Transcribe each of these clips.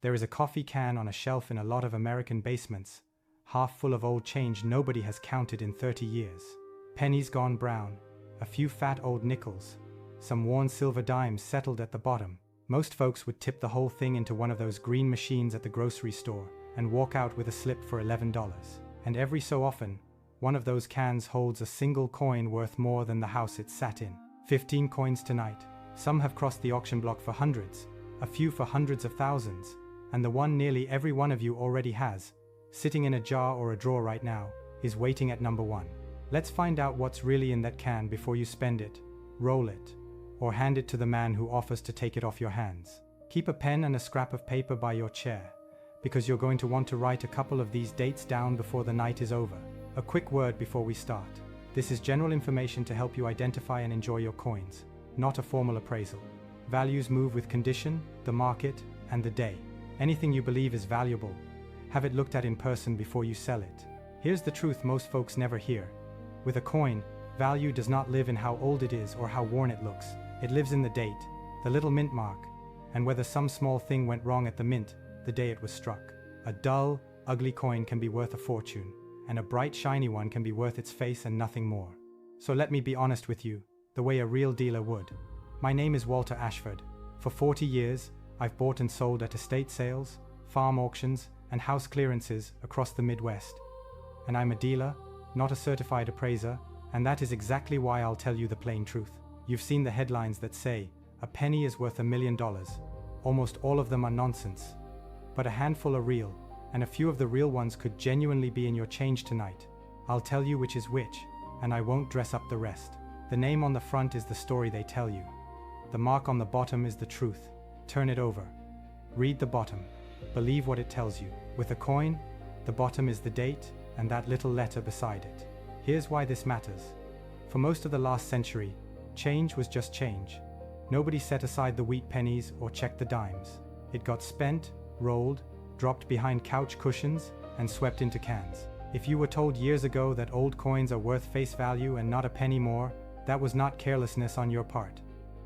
There is a coffee can on a shelf in a lot of American basements, half full of old change nobody has counted in 30 years. Pennies gone brown, a few fat old nickels, some worn silver dimes settled at the bottom. Most folks would tip the whole thing into one of those green machines at the grocery store and walk out with a slip for $11. And every so often, one of those cans holds a single coin worth more than the house it sat in. 15 coins tonight. Some have crossed the auction block for hundreds, a few for hundreds of thousands, and the one nearly every one of you already has, sitting in a jar or a drawer right now, is waiting at number 1. Let's find out what's really in that can before you spend it, roll it, or hand it to the man who offers to take it off your hands. Keep a pen and a scrap of paper by your chair, because you're going to want to write a couple of these dates down before the night is over. A quick word before we start. This is general information to help you identify and enjoy your coins, not a formal appraisal. Values move with condition, the market, and the day. Anything you believe is valuable, have it looked at in person before you sell it. Here's the truth most folks never hear. With a coin, value does not live in how old it is or how worn it looks. It lives in the date, the little mint mark, and whether some small thing went wrong at the mint the day it was struck. A dull, ugly coin can be worth a fortune, and a bright, shiny one can be worth its face and nothing more. So let me be honest with you, the way a real dealer would. My name is Walter Ashford. For 40 years, I've bought and sold at estate sales, farm auctions, and house clearances across the Midwest. And I'm a dealer, not a certified appraiser, and that is exactly why I'll tell you the plain truth. You've seen the headlines that say, a penny is worth $1 million. Almost all of them are nonsense. But a handful are real, and a few of the real ones could genuinely be in your change tonight. I'll tell you which is which, and I won't dress up the rest. The name on the front is the story they tell you. The mark on the bottom is the truth. Turn it over. Read the bottom. Believe what it tells you. With a coin, the bottom is the date and that little letter beside it. Here's why this matters. For most of the last century, change was just change. Nobody set aside the wheat pennies or checked the dimes. It got spent, rolled, dropped behind couch cushions, and swept into cans. If you were told years ago that old coins are worth face value and not a penny more, that was not carelessness on your part.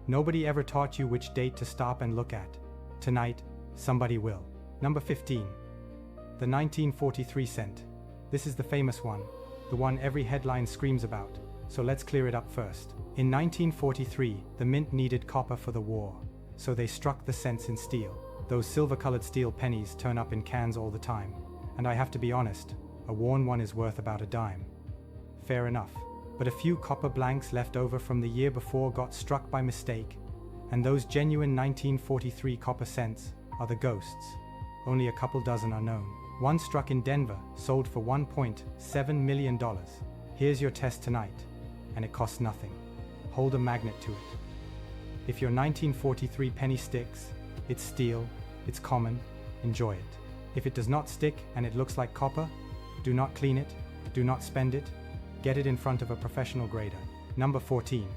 Nobody ever taught you which date to stop and look at. Tonight, somebody will. Number 15. The 1943 cent. This is the famous one, the one every headline screams about, so let's clear it up first. In 1943, the mint needed copper for the war, so they struck the cents in steel. Those silver-colored steel pennies turn up in cans all the time, and I have to be honest, a worn one is worth about a dime. Fair enough. But a few copper blanks left over from the year before got struck by mistake, and those genuine 1943 copper cents are the ghosts. Only a couple dozen are known. One struck in Denver sold for $1.7 million. Here's your test tonight, and it costs nothing. Hold a magnet to it. If your 1943 penny sticks, it's steel, it's common, enjoy it. If it does not stick and it looks like copper, do not clean it, do not spend it, get it in front of a professional grader. Number 14.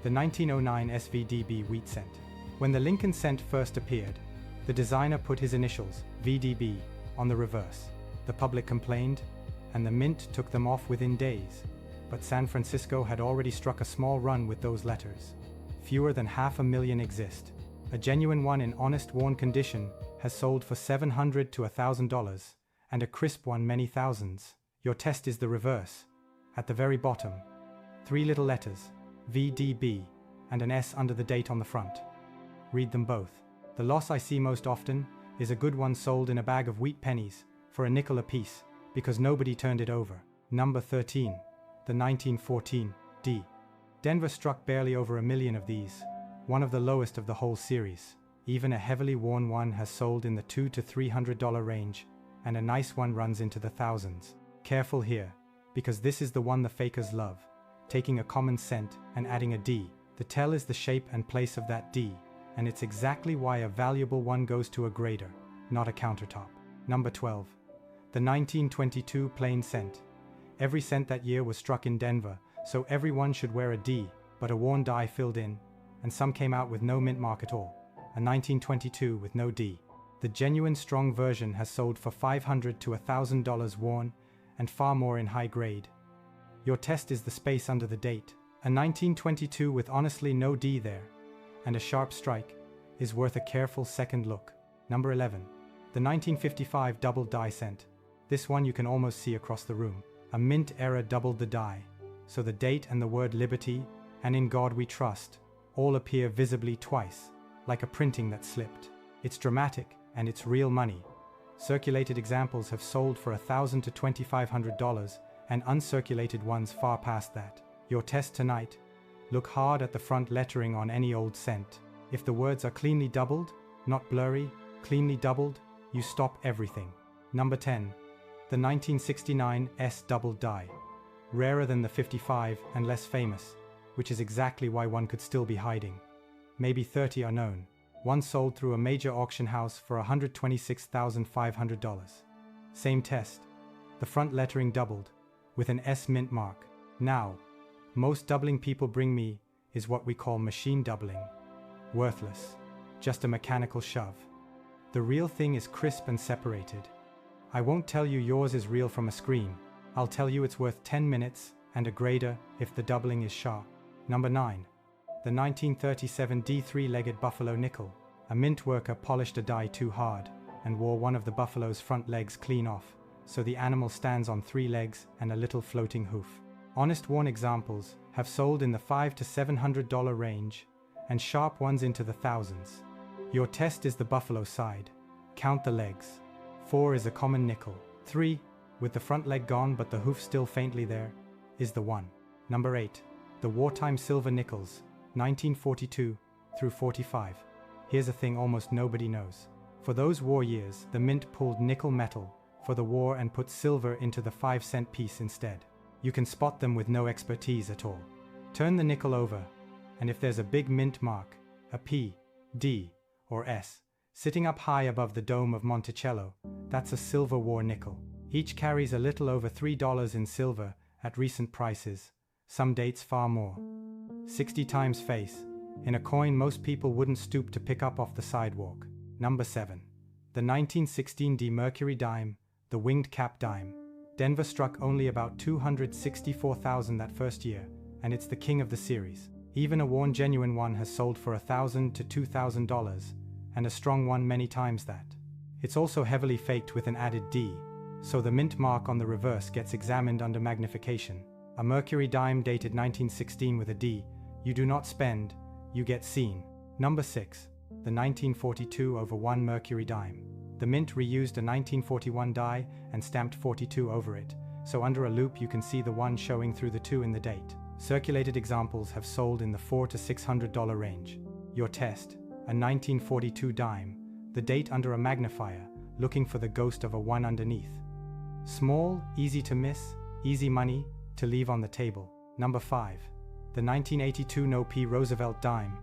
The 1909 SVDB wheat cent. When the Lincoln cent first appeared, the designer put his initials, VDB, on the reverse. The public complained, and the mint took them off within days. But San Francisco had already struck a small run with those letters. Fewer than 500,000 exist. A genuine one in honest worn condition has sold for $700 to $1,000, and a crisp one many thousands. Your test is the reverse. At the very bottom, 3 little letters, VDB, and an S under the date on the front. Read them both. The loss I see most often is a good one sold in a bag of wheat pennies for a nickel apiece because nobody turned it over. Number 13. The 1914 D. Denver struck barely over 1 million of these, one of the lowest of the whole series. Even a heavily worn one has sold in the $200 to $300 range, and a nice one runs into the thousands. Careful here, because this is the one the fakers love, taking a common cent and adding a D. The tell is the shape and place of that D, and it's exactly why a valuable one goes to a grader, not a countertop. Number 12. The 1922 plain cent. Every cent that year was struck in Denver, so everyone should wear a D, but a worn die filled in, and some came out with no mint mark at all. A 1922 with no D. The genuine strong version has sold for $500 to $1,000 worn, and far more in high grade. Your test is the space under the date. A 1922 with honestly no D there, and a sharp strike, is worth a careful second look. Number 11. The 1955 double die cent. This one you can almost see across the room. A mint era doubled the die, so the date and the word liberty and in God we trust all appear visibly twice, like a printing that slipped. It's dramatic and it's real money. Circulated examples have sold for $1,000 to $2,500 and uncirculated ones far past that. Your test tonight: look hard at the front lettering on any old cent. If the words are cleanly doubled, not blurry, cleanly doubled, you stop everything. Number 10. The 1969 S double die. Rarer than the 55 and less famous, which is exactly why one could still be hiding. Maybe 30 are known. One sold through a major auction house for $126,500. Same test. The front lettering doubled, with an S mint mark. Now, most doubling people bring me is what we call machine doubling. Worthless. Just a mechanical shove. The real thing is crisp and separated. I won't tell you yours is real from a screen. I'll tell you it's worth 10 minutes and a grader if the doubling is sharp. Number 9. The 1937 D three-legged buffalo nickel. A mint worker polished a die too hard and wore one of the buffalo's front legs clean off, so the animal stands on 3 legs and a little floating hoof. Honest worn examples have sold in the $500 to $700 range and sharp ones into the thousands. Your test is the buffalo side. Count the legs. 4 is a common nickel. 3, with the front leg gone but the hoof still faintly there, is the one. Number 8. The wartime silver nickels, 1942 through 45. Here's a thing almost nobody knows. For those war years, the mint pulled nickel metal for the war and put silver into the 5-cent piece instead. You can spot them with no expertise at all. Turn the nickel over, and if there's a big mint mark, a P, D, or S, sitting up high above the dome of Monticello, that's a silver war nickel. Each carries a little over $3 in silver at recent prices, some dates far more. 60 times face, in a coin most people wouldn't stoop to pick up off the sidewalk. Number 7. The 1916 D Mercury dime, the winged cap dime. Denver struck only about 264,000 that first year, and it's the king of the series. Even a worn genuine one has sold for $1,000 to $2,000, and a strong one many times that. It's also heavily faked with an added D, so the mint mark on the reverse gets examined under magnification. A Mercury dime dated 1916 with a D, you do not spend, you get seen. Number 6. The 1942/1 Mercury dime. The mint reused a 1941 die and stamped 42 over it, so under a loop you can see the 1 showing through the 2 in the date. Circulated examples have sold in the $400 to $600 range. Your test: a 1942 dime, the date under a magnifier, looking for the ghost of a 1 underneath. Small, easy to miss, easy money to leave on the table. Number 5. The 1982 No P Roosevelt dime.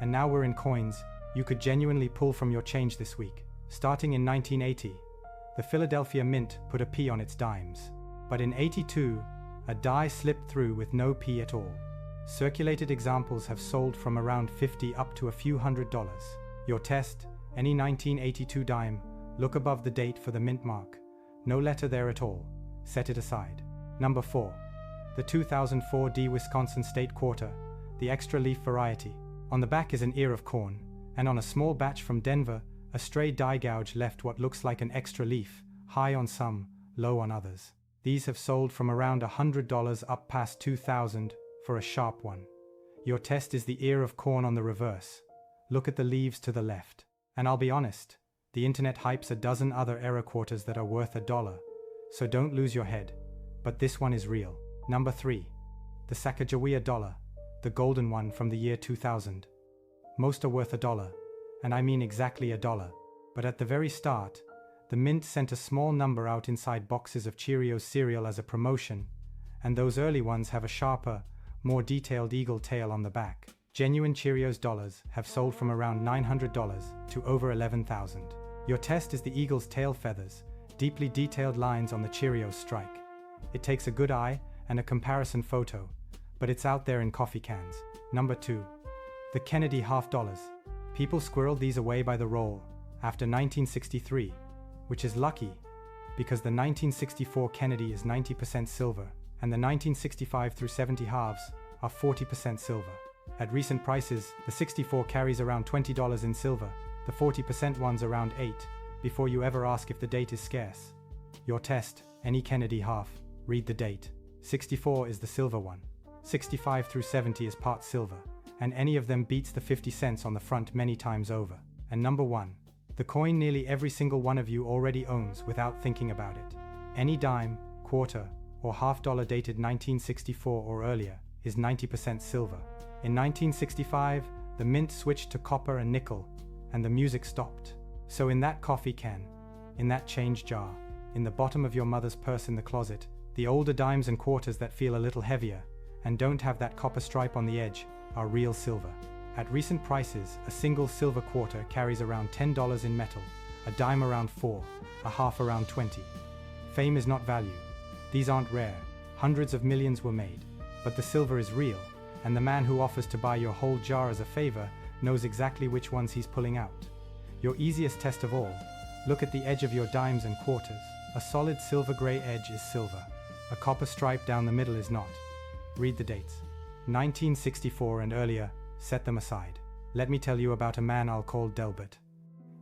And now we're in coins you could genuinely pull from your change this week. Starting in 1980, the Philadelphia Mint put a P on its dimes. But in '82, a die slipped through with no P at all. Circulated examples have sold from around $50 up to a few $100. Your test: any 1982 dime, look above the date for the mint mark. No letter there at all. Set it aside. Number 4. The 2004 D Wisconsin State Quarter, the extra leaf variety. On the back is an ear of corn, and on a small batch from Denver, a stray die gouge left what looks like an extra leaf, high on some, low on others. These have sold from around $100 up past $2,000 for a sharp one. Your test is the ear of corn on the reverse. Look at the leaves to the left. And I'll be honest, the internet hypes a dozen other error quarters that are worth $1, so don't lose your head. But this one is real. Number 3. The Sacagawea dollar, the golden one from the year 2000. Most are worth $1, and I mean exactly $1. But at the very start, the mint sent a small number out inside boxes of Cheerios cereal as a promotion, and those early ones have a sharper, more detailed eagle tail on the back. Genuine Cheerios dollars have sold from around $900 to over $11,000. Your test is the eagle's tail feathers, deeply detailed lines on the Cheerios strike. It takes a good eye and a comparison photo, but it's out there in coffee cans. Number 2. The Kennedy half dollars. People squirreled these away by the roll after 1963, which is lucky because the 1964 Kennedy is 90% silver and the 1965 through 70 halves are 40% silver. At recent prices, the 64 carries around $20 in silver, the 40% ones around $8, before you ever ask if the date is scarce. Your test, any Kennedy half, read the date. 64 is the silver one. 65 through 70 is part silver, and any of them beats the 50 cents on the front many times over. And number 1, the coin nearly every single one of you already owns without thinking about it. Any dime, quarter, or half dollar dated 1964 or earlier is 90% silver. In 1965, the mint switched to copper and nickel, and the music stopped. So in that coffee can, in that change jar, in the bottom of your mother's purse in the closet, the older dimes and quarters that feel a little heavier and don't have that copper stripe on the edge are real silver. At recent prices, a single silver quarter carries around $10 in metal, a dime around $4, a half around $20. Fame is not value. These aren't rare. Hundreds of millions were made. But the silver is real, and the man who offers to buy your whole jar as a favor knows exactly which ones he's pulling out. Your easiest test of all, look at the edge of your dimes and quarters. A solid silver gray edge is silver. A copper stripe down the middle is not. Read the dates. 1964 and earlier, set them aside. Let me tell you about a man I'll call Delbert.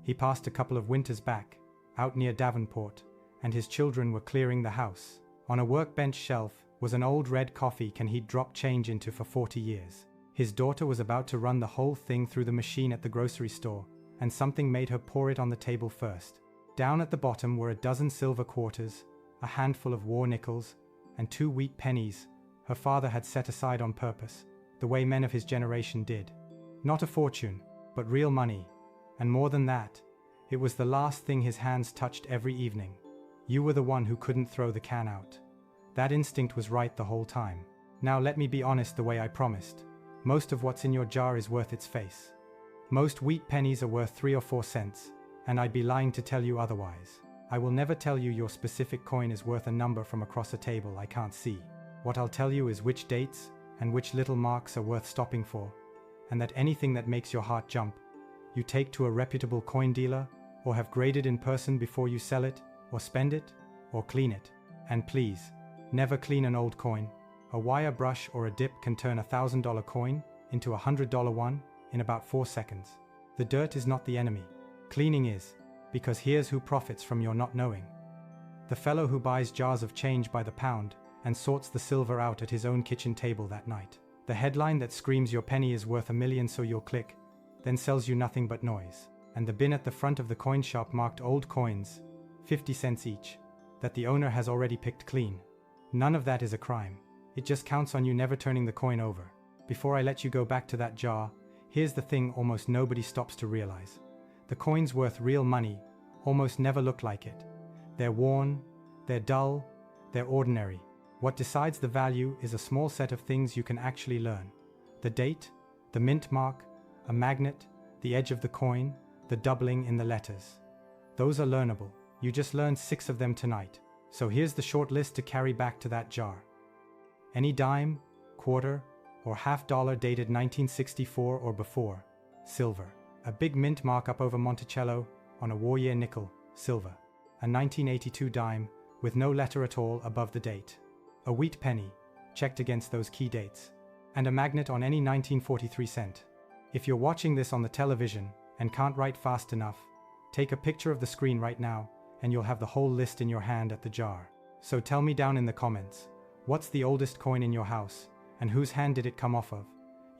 He passed a couple of winters back, out near Davenport, and his children were clearing the house. On a workbench shelf was an old red coffee can he'd dropped change into for 40 years. His daughter was about to run the whole thing through the machine at the grocery store, and something made her pour it on the table first. Down at the bottom were a dozen silver quarters, a handful of war nickels, and 2 wheat pennies her father had set aside on purpose, the way men of his generation did. Not a fortune, but real money. And more than that, it was the last thing his hands touched every evening. You were the one who couldn't throw the can out. That instinct was right the whole time. Now let me be honest the way I promised. Most of what's in your jar is worth its face. Most wheat pennies are worth 3 or 4 cents, and I'd be lying to tell you otherwise. I will never tell you your specific coin is worth a number from across a table I can't see. What I'll tell you is which dates and which little marks are worth stopping for, and that anything that makes your heart jump, you take to a reputable coin dealer, or have graded in person before you sell it, or spend it, or clean it. And please, never clean an old coin. A wire brush or a dip can turn a $1,000 coin into a $100 one in about 4 seconds. The dirt is not the enemy. Cleaning is, because here's who profits from your not knowing. The fellow who buys jars of change by the pound and sorts the silver out at his own kitchen table that night. The headline that screams your penny is worth $1 million so you'll click, then sells you nothing but noise. And the bin at the front of the coin shop marked old coins, 50 cents each, that the owner has already picked clean. None of that is a crime. It just counts on you never turning the coin over. Before I let you go back to that jar, here's the thing almost nobody stops to realize. The coins worth real money almost never look like it. They're worn, they're dull, they're ordinary. What decides the value is a small set of things you can actually learn. The date, the mint mark, a magnet, the edge of the coin, the doubling in the letters. Those are learnable. You just learned 6 of them tonight. So here's the short list to carry back to that jar. Any dime, quarter, or half dollar dated 1964 or before, silver. A big mint mark up over Monticello on a war year nickel, silver. A 1982 dime with no letter at all above the date. A wheat penny, checked against those key dates. And a magnet on any 1943 cent. If you're watching this on the television and can't write fast enough, take a picture of the screen right now and you'll have the whole list in your hand at the jar. So tell me down in the comments, what's the oldest coin in your house and whose hand did it come off of?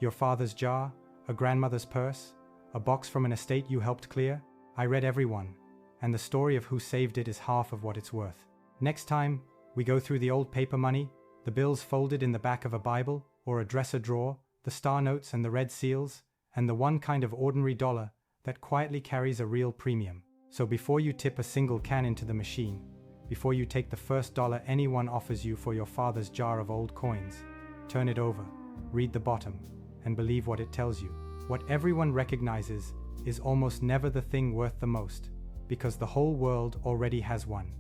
Your father's jar? A grandmother's purse? A box from an estate you helped clear? I read every one, and the story of who saved it is half of what it's worth. Next time, we go through the old paper money, the bills folded in the back of a Bible or a dresser drawer, the star notes and the red seals, and the one kind of ordinary dollar that quietly carries a real premium. So before you tip a single can into the machine, before you take the first dollar anyone offers you for your father's jar of old coins, turn it over, read the bottom, and believe what it tells you. What everyone recognizes is almost never the thing worth the most, because the whole world already has one.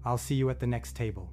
I'll see you at the next table.